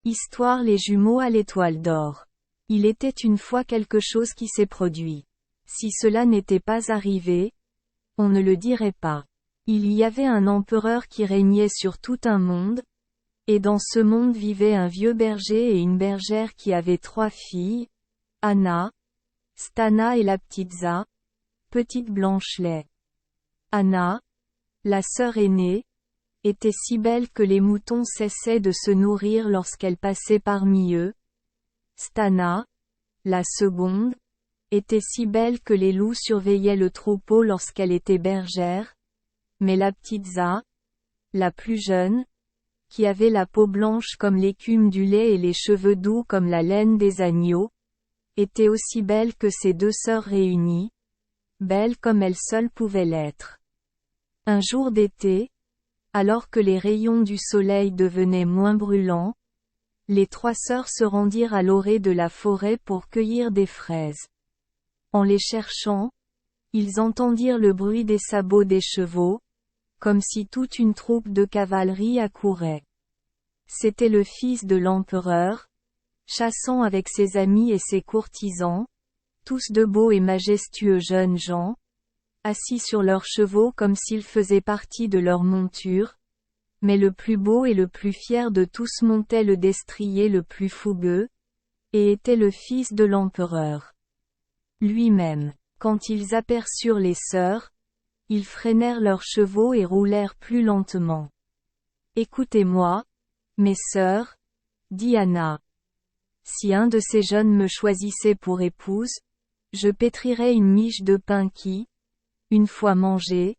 Histoire Les jumeaux à l'étoile d'or. Il était une fois quelque chose qui s'est produit. Si cela n'était pas arrivé, on ne le dirait pas. Il y avait un empereur qui régnait sur tout un monde, et dans ce monde vivait un vieux berger et une bergère qui avaient 3 filles, Anna, Stana et la petite Za, petite Blanche-Lait. Anna, la sœur aînée, était si belle que les moutons cessaient de se nourrir lorsqu'elle passait parmi eux. Stana, la seconde, était si belle que les loups surveillaient le troupeau lorsqu'elle était bergère, mais la petite Za, la plus jeune, qui avait la peau blanche comme l'écume du lait et les cheveux doux comme la laine des agneaux, était aussi belle que ses 2 sœurs réunies, belle comme elle seule pouvait l'être. Un jour d'été, alors que les rayons du soleil devenaient moins brûlants, les 3 sœurs se rendirent à l'orée de la forêt pour cueillir des fraises. En les cherchant, ils entendirent le bruit des sabots des chevaux, comme si toute une troupe de cavalerie accourait. C'était le fils de l'empereur, chassant avec ses amis et ses courtisans, tous de beaux et majestueux jeunes gens, assis sur leurs chevaux comme s'ils faisaient partie de leur monture, mais le plus beau et le plus fier de tous montait le destrier le plus fougueux, et était le fils de l'empereur lui-même. Quand ils aperçurent les sœurs, ils freinèrent leurs chevaux et roulèrent plus lentement. « Écoutez-moi, mes sœurs, dit Anna. Si un de ces jeunes me choisissait pour épouse, je pétrirais une miche de pain qui, une fois mangé,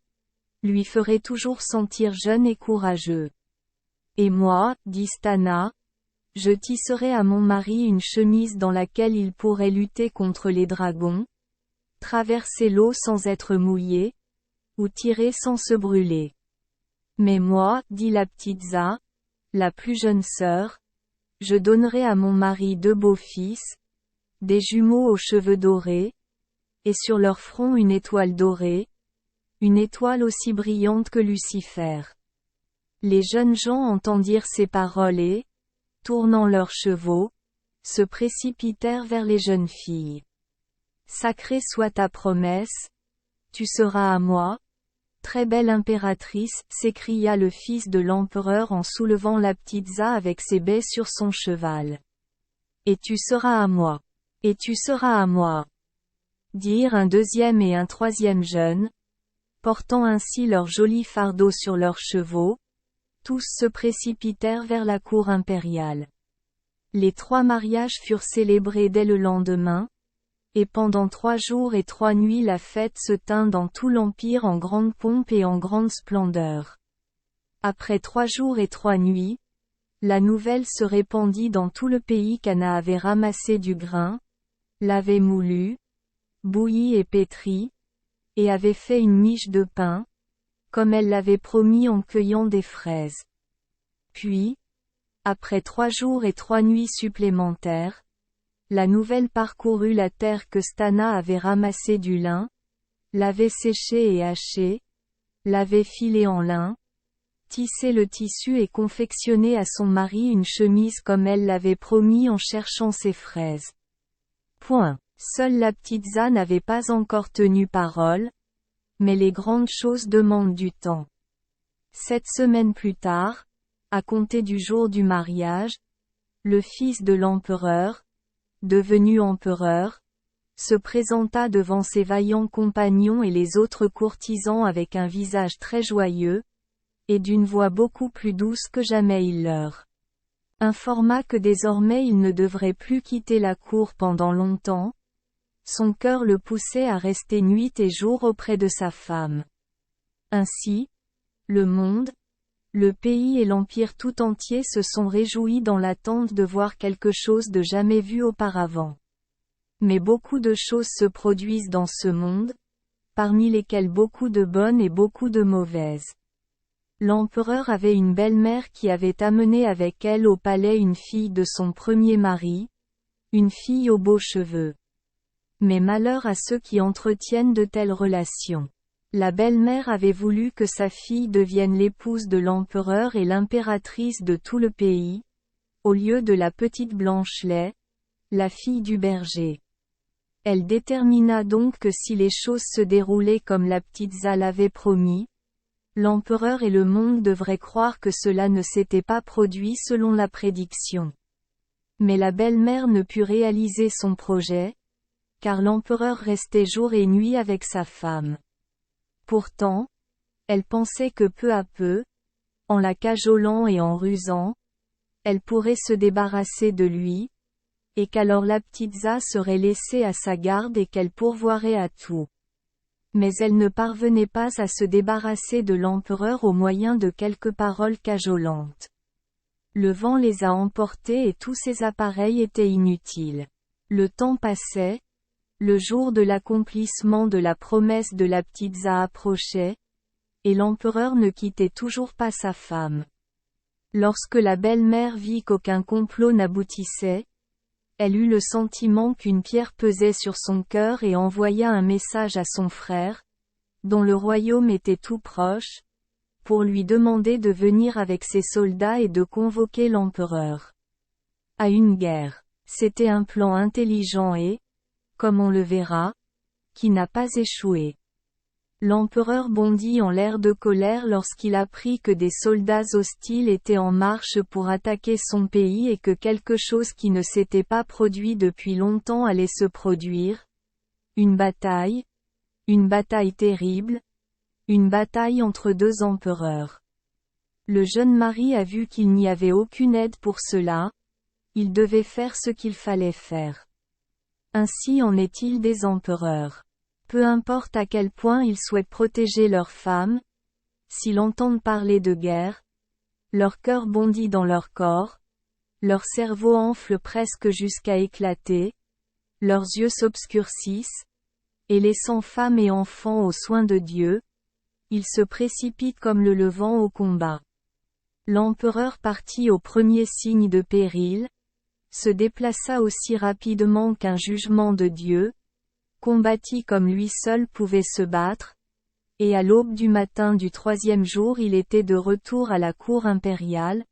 lui ferait toujours sentir jeune et courageux. Et moi, dit Stana, je tisserai à mon mari une chemise dans laquelle il pourrait lutter contre les dragons, traverser l'eau sans être mouillé, ou tirer sans se brûler. Mais moi, dit la petite Za, la plus jeune sœur, je donnerai à mon mari 2 beaux fils, des jumeaux aux cheveux dorés, et sur leur front une étoile dorée, une étoile aussi brillante que Lucifer. Les jeunes gens entendirent ces paroles et, tournant leurs chevaux, se précipitèrent vers les jeunes filles. Sacrée soit ta promesse, tu seras à moi, très belle impératrice, s'écria le fils de l'empereur en soulevant la petite Za avec ses baies sur son cheval. Et tu seras à moi. Et tu seras à moi. Dirent un 2e et un 3e jeune, portant ainsi leurs jolis fardeaux sur leurs chevaux, tous se précipitèrent vers la cour impériale. Les 3 mariages furent célébrés dès le lendemain, et pendant 3 jours et 3 nuits la fête se tint dans tout l'empire en grande pompe et en grande splendeur. Après 3 jours et 3 nuits, la nouvelle se répandit dans tout le pays qu'Anna avait ramassé du grain, l'avait moulu, bouilli et pétri, et avait fait une miche de pain, comme elle l'avait promis en cueillant des fraises. Puis, après 3 jours et 3 nuits supplémentaires, la nouvelle parcourut la terre que Stana avait ramassé du lin, l'avait séché et haché, l'avait filé en lin, tissé le tissu et confectionné à son mari une chemise comme elle l'avait promis en cherchant ses fraises. Point. Seule la petite Za n'avait pas encore tenu parole, mais les grandes choses demandent du temps. 7 semaines plus tard, à compter du jour du mariage, le fils de l'empereur, devenu empereur, se présenta devant ses vaillants compagnons et les autres courtisans avec un visage très joyeux, et d'une voix beaucoup plus douce que jamais il leur informa que désormais il ne devrait plus quitter la cour pendant longtemps. Son cœur le poussait à rester nuit et jour auprès de sa femme. Ainsi, le monde, le pays et l'empire tout entier se sont réjouis dans l'attente de voir quelque chose de jamais vu auparavant. Mais beaucoup de choses se produisent dans ce monde, parmi lesquelles beaucoup de bonnes et beaucoup de mauvaises. L'empereur avait une belle-mère qui avait amené avec elle au palais une fille de son premier mari, une fille aux beaux cheveux. Mais malheur à ceux qui entretiennent de telles relations. La belle-mère avait voulu que sa fille devienne l'épouse de l'empereur et l'impératrice de tout le pays, au lieu de la petite Blanchelet, la fille du berger. Elle détermina donc que si les choses se déroulaient comme la petite Zah l'avait promis, l'empereur et le monde devraient croire que cela ne s'était pas produit selon la prédiction. Mais la belle-mère ne put réaliser son projet, car l'empereur restait jour et nuit avec sa femme. Pourtant, elle pensait que peu à peu, en la cajolant et en rusant, elle pourrait se débarrasser de lui, et qu'alors la petite Zah serait laissée à sa garde et qu'elle pourvoirait à tout. Mais elle ne parvenait pas à se débarrasser de l'empereur au moyen de quelques paroles cajolantes. Le vent les a emportés et tous ces appareils étaient inutiles. Le temps passait, le jour de l'accomplissement de la promesse de la petite Zah approchait, et l'empereur ne quittait toujours pas sa femme. Lorsque la belle-mère vit qu'aucun complot n'aboutissait, elle eut le sentiment qu'une pierre pesait sur son cœur et envoya un message à son frère, dont le royaume était tout proche, pour lui demander de venir avec ses soldats et de convoquer l'empereur à une guerre. C'était un plan intelligent et, comme on le verra, qui n'a pas échoué. L'empereur bondit en l'air de colère lorsqu'il apprit que des soldats hostiles étaient en marche pour attaquer son pays et que quelque chose qui ne s'était pas produit depuis longtemps allait se produire. Une bataille terrible, une bataille entre deux empereurs. Le jeune mari a vu qu'il n'y avait aucune aide pour cela, il devait faire ce qu'il fallait faire. Ainsi en est-il des empereurs. Peu importe à quel point ils souhaitent protéger leurs femmes, s'ils entendent parler de guerre, leur cœur bondit dans leur corps, leur cerveau enfle presque jusqu'à éclater, leurs yeux s'obscurcissent, et laissant femmes et enfants aux soins de Dieu, ils se précipitent comme le levant au combat. L'empereur partit au premier signe de péril, se déplaça aussi rapidement qu'un jugement de Dieu, combattit comme lui seul pouvait se battre, et à l'aube du matin du troisième jour il était de retour à la cour impériale,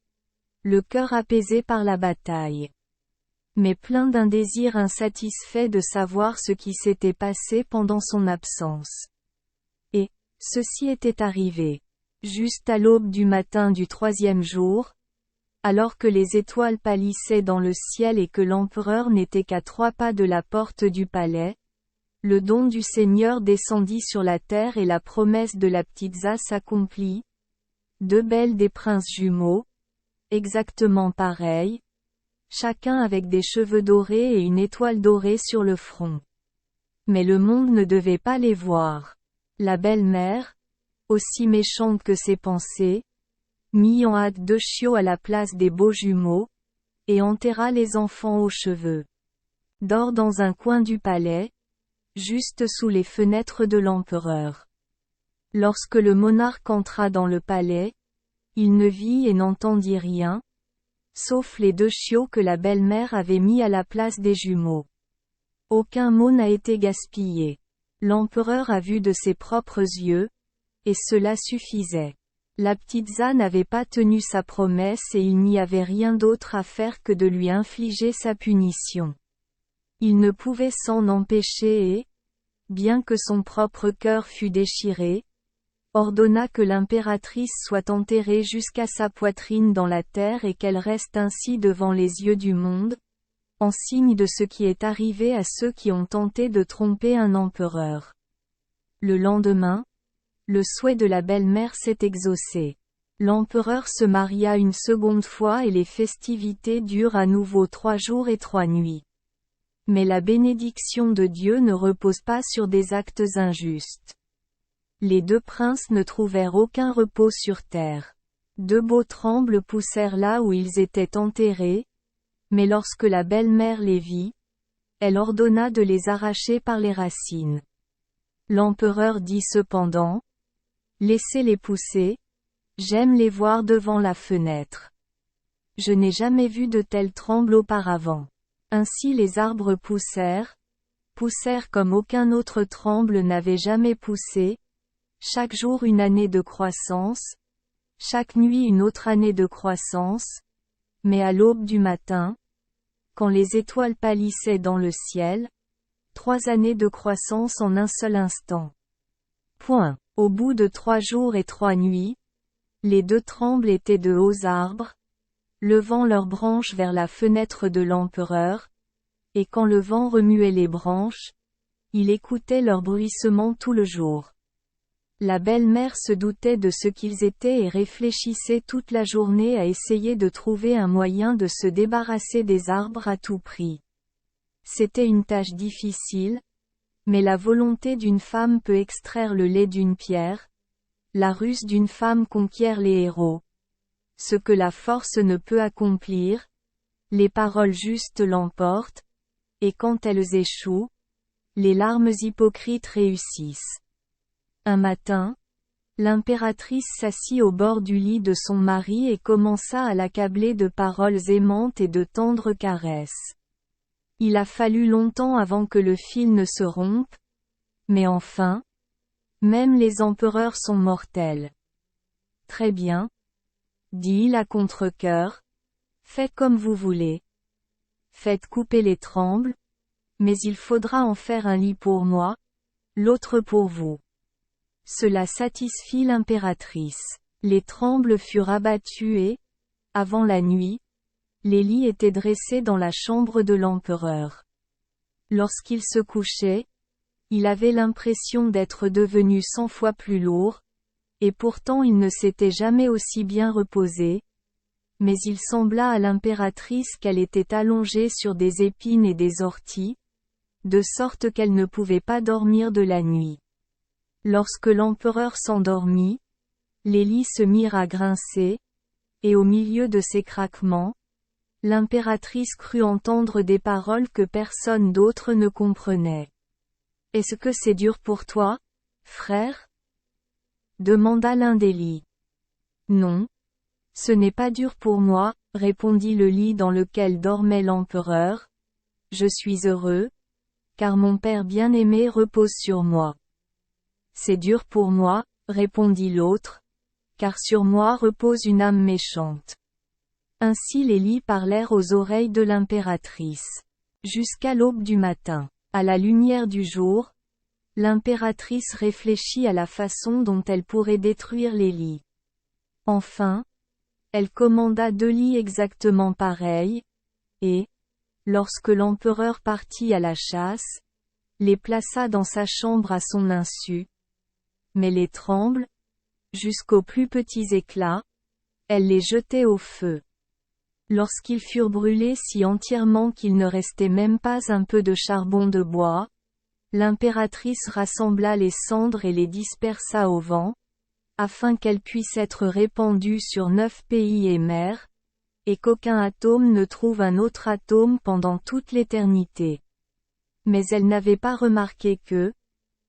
le cœur apaisé par la bataille. Mais plein d'un désir insatisfait de savoir ce qui s'était passé pendant son absence. Et, ceci était arrivé. Juste à l'aube du matin du troisième jour, alors que les étoiles pâlissaient dans le ciel et que l'empereur n'était qu'à 3 pas de la porte du palais, le don du Seigneur descendit sur la terre et la promesse de la petite Zah s'accomplit. 2 belles des princes jumeaux, exactement pareils, chacun avec des cheveux dorés et une étoile dorée sur le front. Mais le monde ne devait pas les voir. La belle-mère, aussi méchante que ses pensées, mit en hâte 2 chiots à la place des beaux jumeaux, et enterra les enfants aux cheveux d'or dans un coin du palais, juste sous les fenêtres de l'empereur. Lorsque le monarque entra dans le palais, il ne vit et n'entendit rien, sauf les 2 chiots que la belle-mère avait mis à la place des jumeaux. Aucun mot n'a été gaspillé. L'empereur a vu de ses propres yeux, et cela suffisait. La petite Zah n'avait pas tenu sa promesse et il n'y avait rien d'autre à faire que de lui infliger sa punition. Il ne pouvait s'en empêcher et, bien que son propre cœur fût déchiré, ordonna que l'impératrice soit enterrée jusqu'à sa poitrine dans la terre et qu'elle reste ainsi devant les yeux du monde, en signe de ce qui est arrivé à ceux qui ont tenté de tromper un empereur. Le lendemain, le souhait de la belle-mère s'est exaucé. L'empereur se maria une seconde fois et les festivités durent à nouveau 3 jours et 3 nuits. Mais la bénédiction de Dieu ne repose pas sur des actes injustes. Les 2 princes ne trouvèrent aucun repos sur terre. 2 beaux trembles poussèrent là où ils étaient enterrés, mais lorsque la belle-mère les vit, elle ordonna de les arracher par les racines. L'empereur dit cependant, « Laissez-les pousser, j'aime les voir devant la fenêtre. Je n'ai jamais vu de tels trembles auparavant. » Ainsi les arbres poussèrent comme aucun autre tremble n'avait jamais poussé, chaque jour une année de croissance, chaque nuit une autre année de croissance, Mais à l'aube du matin, quand les étoiles pâlissaient dans le ciel, 3 années de croissance en un seul instant. Point. Au bout de 3 jours et 3 nuits, les 2 trembles étaient de hauts arbres, levant leurs branches vers la fenêtre de l'empereur, et quand le vent remuait les branches, il écoutait leur bruissement tout le jour. La belle-mère se doutait de ce qu'ils étaient et réfléchissait toute la journée à essayer de trouver un moyen de se débarrasser des arbres à tout prix. C'était une tâche difficile, mais la volonté d'une femme peut extraire le lait d'une pierre, la ruse d'une femme conquiert les héros. Ce que la force ne peut accomplir, les paroles justes l'emportent, et quand elles échouent, les larmes hypocrites réussissent. Un matin, l'impératrice s'assit au bord du lit de son mari et commença à l'accabler de paroles aimantes et de tendres caresses. Il a fallu longtemps avant que le fil ne se rompe, mais enfin, même les empereurs sont mortels. Très bien, dit-il à contre-cœur, faites comme vous voulez. Faites couper les trembles, mais il faudra en faire un lit pour moi, l'autre pour vous. Cela satisfit l'impératrice. Les trembles furent abattus et, avant la nuit, les lits étaient dressés dans la chambre de l'empereur. Lorsqu'il se couchait, il avait l'impression d'être devenu 100 fois plus lourd, et pourtant il ne s'était jamais aussi bien reposé, mais il sembla à l'impératrice qu'elle était allongée sur des épines et des orties, de sorte qu'elle ne pouvait pas dormir de la nuit. Lorsque l'empereur s'endormit, les lits se mirent à grincer, et au milieu de ces craquements, l'impératrice crut entendre des paroles que personne d'autre ne comprenait. « Est-ce que c'est dur pour toi, frère ?» demanda l'un des lits. « Non. Ce n'est pas dur pour moi, » répondit le lit dans lequel dormait l'empereur. « Je suis heureux, car mon père bien-aimé repose sur moi. » C'est dur pour moi, répondit l'autre, car sur moi repose une âme méchante. Ainsi les lits parlèrent aux oreilles de l'impératrice. Jusqu'à l'aube du matin. À la lumière du jour, l'impératrice réfléchit à la façon dont elle pourrait détruire les lits. Enfin, elle commanda 2 lits exactement pareils, et, lorsque l'empereur partit à la chasse, les plaça dans sa chambre à son insu. Mais les trembles, jusqu'aux plus petits éclats, elle les jetait au feu. Lorsqu'ils furent brûlés si entièrement qu'il ne restait même pas un peu de charbon de bois, l'impératrice rassembla les cendres et les dispersa au vent, afin qu'elles puissent être répandues sur 9 pays et mers, et qu'aucun atome ne trouve un autre atome pendant toute l'éternité. Mais elle n'avait pas remarqué que,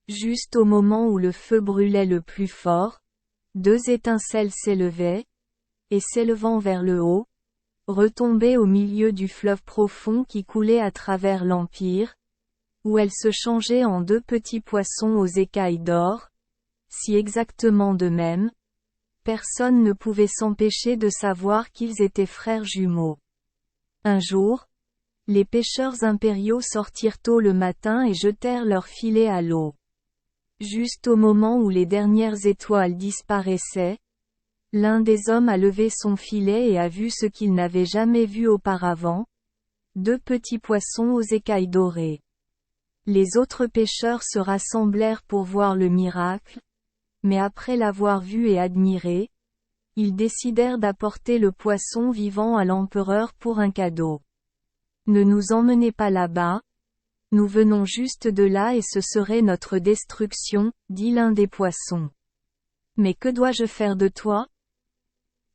juste au moment où le feu brûlait le plus fort, 2 étincelles s'élevaient, et s'élevant vers le haut, retombaient au milieu du fleuve profond qui coulait à travers l'Empire, où elles se changeaient en 2 petits poissons aux écailles d'or, si exactement de même, personne ne pouvait s'empêcher de savoir qu'ils étaient frères jumeaux. Un jour, les pêcheurs impériaux sortirent tôt le matin et jetèrent leurs filets à l'eau. Juste au moment où les dernières étoiles disparaissaient, l'un des hommes a levé son filet et a vu ce qu'il n'avait jamais vu auparavant, 2 petits poissons aux écailles dorées. Les autres pêcheurs se rassemblèrent pour voir le miracle, mais après l'avoir vu et admiré, ils décidèrent d'apporter le poisson vivant à l'empereur pour un cadeau. « Ne nous emmenez pas là-bas, nous venons juste de là et ce serait notre destruction, » dit l'un des poissons. « Mais que dois-je faire de toi ?»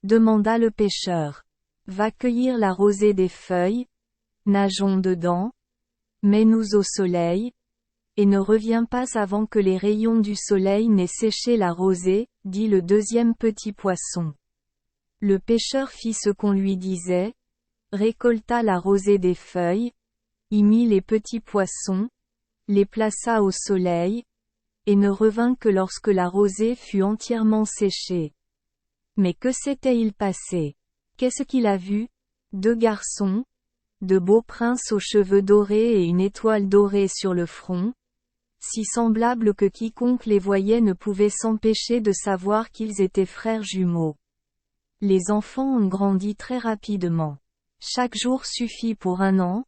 demanda le pêcheur. « Va cueillir la rosée des feuilles, nageons dedans, mets-nous au soleil, et ne reviens pas avant que les rayons du soleil n'aient séché la rosée, » dit le deuxième petit poisson. Le pêcheur fit ce qu'on lui disait, récolta la rosée des feuilles, y mit les petits poissons, les plaça au soleil, et ne revint que lorsque la rosée fut entièrement séchée. Mais que s'était-il passé? Qu'est-ce qu'il a vu? 2 garçons, de beaux princes aux cheveux dorés et une étoile dorée sur le front, si semblables que quiconque les voyait ne pouvait s'empêcher de savoir qu'ils étaient frères jumeaux. Les enfants ont grandi très rapidement. Chaque jour suffit pour 1 an,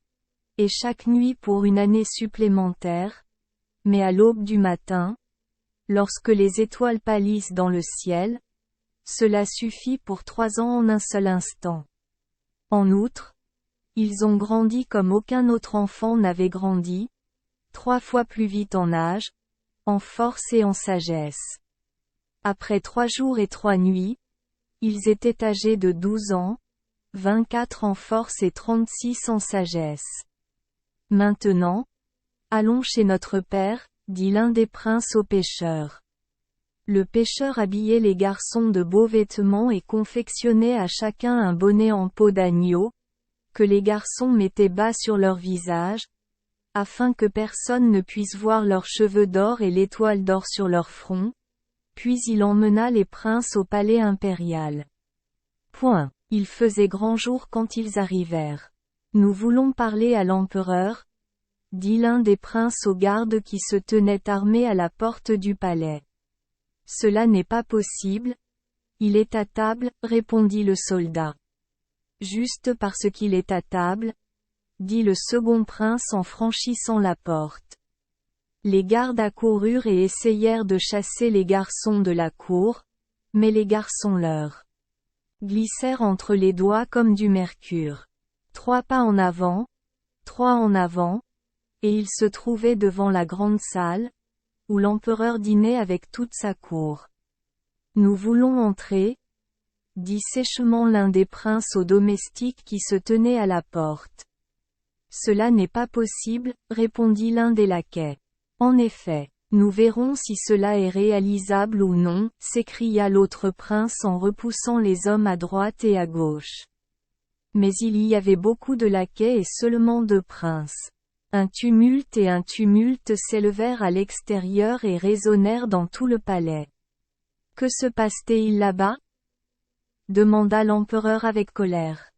et chaque nuit pour une année supplémentaire, mais à l'aube du matin, lorsque les étoiles pâlissent dans le ciel, cela suffit pour 3 ans en un seul instant. En outre, ils ont grandi comme aucun autre enfant n'avait grandi, 3 fois plus vite en âge, en force et en sagesse. Après 3 jours et 3 nuits, ils étaient âgés de 12 ans, 24 en force et 36 en sagesse. Maintenant, allons chez notre père, dit l'un des princes au pêcheur. Le pêcheur habillait les garçons de beaux vêtements et confectionnait à chacun un bonnet en peau d'agneau, que les garçons mettaient bas sur leur visage, afin que personne ne puisse voir leurs cheveux d'or et l'étoile d'or sur leur front, puis il emmena les princes au palais impérial. Il faisait grand jour quand ils arrivèrent. Nous voulons parler à l'empereur, dit l'un des princes aux gardes qui se tenaient armés à la porte du palais. Cela n'est pas possible. Il est à table, répondit le soldat. Juste parce qu'il est à table, dit le second prince en franchissant la porte. Les gardes accoururent et essayèrent de chasser les garçons de la cour, mais les garçons leur glissèrent entre les doigts comme du mercure. 3 pas en avant, 3 en avant, et ils se trouvaient devant la grande salle, où l'empereur dînait avec toute sa cour. Nous voulons entrer, dit sèchement l'un des princes aux domestiques qui se tenaient à la porte. Cela n'est pas possible, répondit l'un des laquais. En effet, nous verrons si cela est réalisable ou non, s'écria l'autre prince en repoussant les hommes à droite et à gauche. Mais il y avait beaucoup de laquais et seulement 2 princes. Un tumulte s'élevèrent à l'extérieur et résonnèrent dans tout le palais. Que se passe-t-il là-bas? Demanda l'empereur avec colère.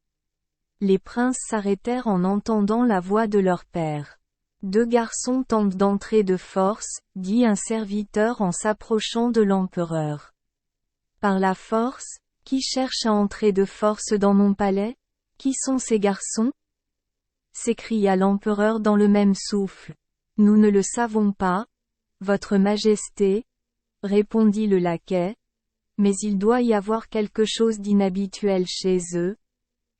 Les princes s'arrêtèrent en entendant la voix de leur père. 2 garçons tentent d'entrer de force, dit un serviteur en s'approchant de l'empereur. Par la force? Qui cherche à entrer de force dans mon palais? Qui sont ces garçons? S'écria l'empereur dans le même souffle. Nous ne le savons pas, Votre Majesté, répondit le laquais, mais il doit y avoir quelque chose d'inhabituel chez eux,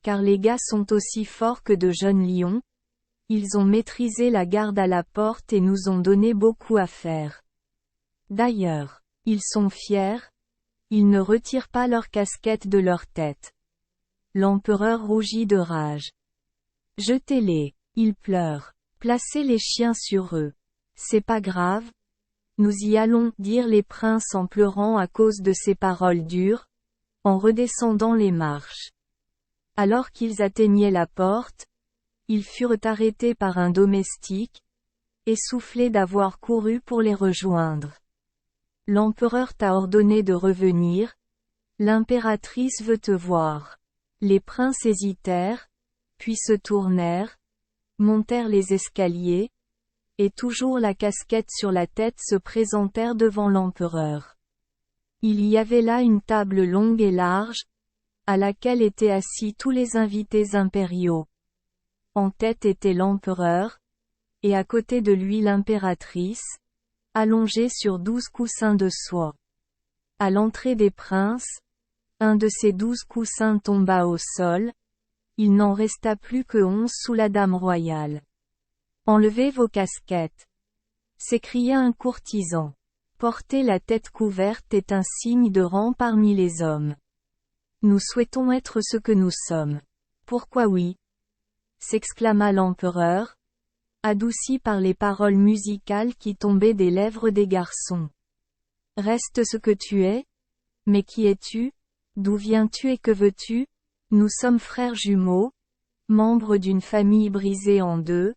car les gars sont aussi forts que de jeunes lions, ils ont maîtrisé la garde à la porte et nous ont donné beaucoup à faire. D'ailleurs, ils sont fiers, ils ne retirent pas leur casquette de leur tête. L'empereur rougit de rage. Jetez-les, ils pleurent. Placez les chiens sur eux. C'est pas grave. Nous y allons, dirent les princes en pleurant à cause de ces paroles dures, en redescendant les marches. Alors qu'ils atteignaient la porte, ils furent arrêtés par un domestique, essoufflés d'avoir couru pour les rejoindre. L'empereur t'a ordonné de revenir, l'impératrice veut te voir. Les princes hésitèrent, puis se tournèrent, montèrent les escaliers, et toujours la casquette sur la tête se présentèrent devant l'empereur. Il y avait là une table longue et large, à laquelle étaient assis tous les invités impériaux. En tête était l'empereur, et à côté de lui l'impératrice, allongée sur 12 coussins de soie. À l'entrée des princes, un de ces 12 coussins tomba au sol, il n'en resta plus que 11 sous la dame royale. Enlevez vos casquettes, s'écria un courtisan. Porter la tête couverte est un signe de rang parmi les hommes. Nous souhaitons être ce que nous sommes. Pourquoi oui? S'exclama l'empereur, adouci par les paroles musicales qui tombaient des lèvres des garçons. Reste ce que tu es? Mais qui es-tu? D'où viens-tu et que veux-tu? Nous sommes frères jumeaux, membres d'une famille brisée en deux,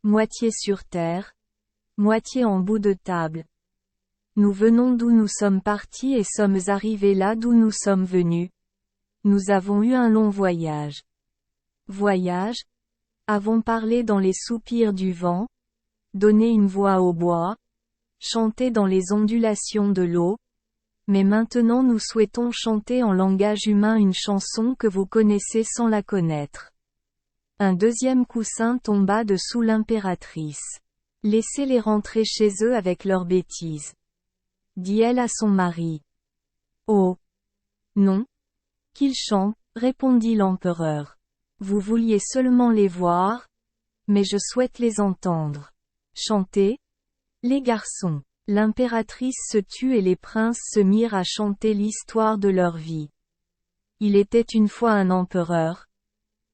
moitié sur terre, moitié en bout de table. Nous venons d'où nous sommes partis et sommes arrivés là d'où nous sommes venus. Nous avons eu un long voyage. voyage, avons parlé dans les soupirs du vent, donné une voix au bois, chanté dans les ondulations de l'eau, mais maintenant nous souhaitons chanter en langage humain une chanson que vous connaissez sans la connaître. Un deuxième coussin tomba dessous l'impératrice. Laissez-les rentrer chez eux avec leurs bêtises, dit-elle à son mari. Oh! Non. Qu'ils chantent, répondit l'empereur. Vous vouliez seulement les voir, mais je souhaite les entendre. Chanter? Les garçons. L'impératrice se tut et les princes se mirent à chanter l'histoire de leur vie. Il était une fois un empereur.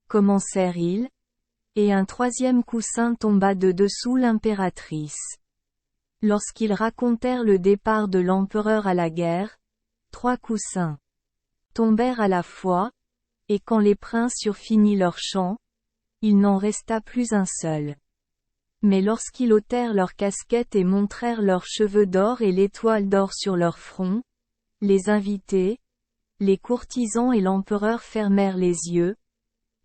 Commencèrent-ils? Et un troisième coussin tomba de dessous l'impératrice. Lorsqu'ils racontèrent le départ de l'empereur à la guerre, 3 coussins tombèrent à la fois, et quand les princes eurent fini leur chant, il n'en resta plus un seul. Mais lorsqu'ils ôtèrent leurs casquettes et montrèrent leurs cheveux d'or et l'étoile d'or sur leur front, les invités, les courtisans et l'empereur fermèrent les yeux,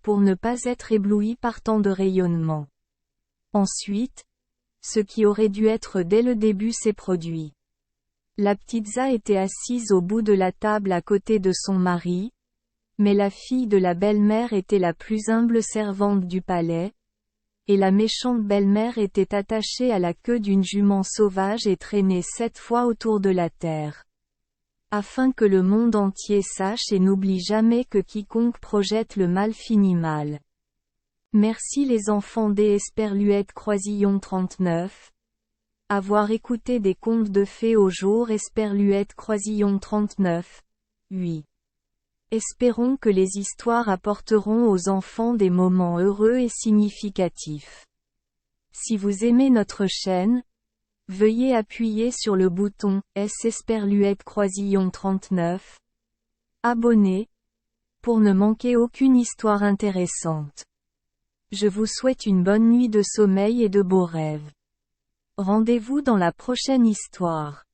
pour ne pas être éblouis par tant de rayonnement. Ensuite, ce qui aurait dû être dès le début s'est produit. La petitza était assise au bout de la table à côté de son mari, mais la fille de la belle-mère était la plus humble servante du palais, et la méchante belle-mère était attachée à la queue d'une jument sauvage et traînée 7 fois autour de la terre. Afin que le monde entier sache et n'oublie jamais que quiconque projette le mal finit mal. Merci les enfants des Esperluette Croisillon 39. Avoir écouté des contes de fées au jour Esperluette Croisillon 39. 8. Espérons que les histoires apporteront aux enfants des moments heureux et significatifs. Si vous aimez notre chaîne, veuillez appuyer sur le bouton S Esperluette Croisillon 39. Abonner, pour ne manquer aucune histoire intéressante. Je vous souhaite une bonne nuit de sommeil et de beaux rêves. Rendez-vous dans la prochaine histoire.